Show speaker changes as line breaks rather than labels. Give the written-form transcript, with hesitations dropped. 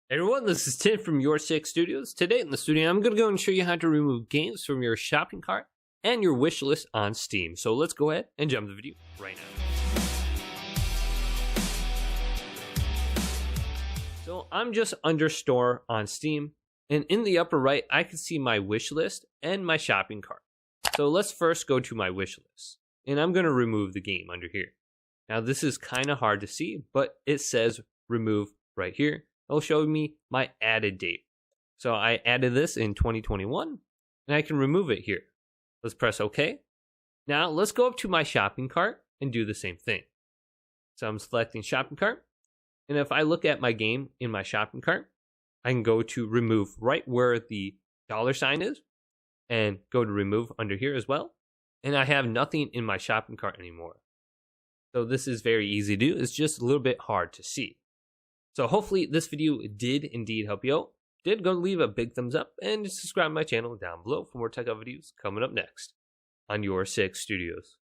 Hey everyone, this is Tim from YourSixStudios. Today in the studio, I'm going to go and show you how to remove games from your shopping cart and your wish list on Steam. So let's go ahead and jump to the video right now. So I'm just under store on Steam, and in the upper right, I can see my wish list and my shopping cart. So let's first go to my wish list, and I'm going to remove the game under here. Now this is kind of hard to see, but it says remove right here. It'll show me my added date. So I added this in 2021, and I can remove it here. Let's press OK. Now let's go up to my shopping cart and do the same thing. So I'm selecting shopping cart, and if I look at my game in my shopping cart, I can go to remove right where the $sign is, and go to remove under here as well. And I have nothing in my shopping cart anymore. So this is very easy to do. It's just a little bit hard to see. So hopefully this video did indeed help you out. Go leave a big thumbs up and subscribe to my channel down below for more tech videos coming up next on YourSixStudios.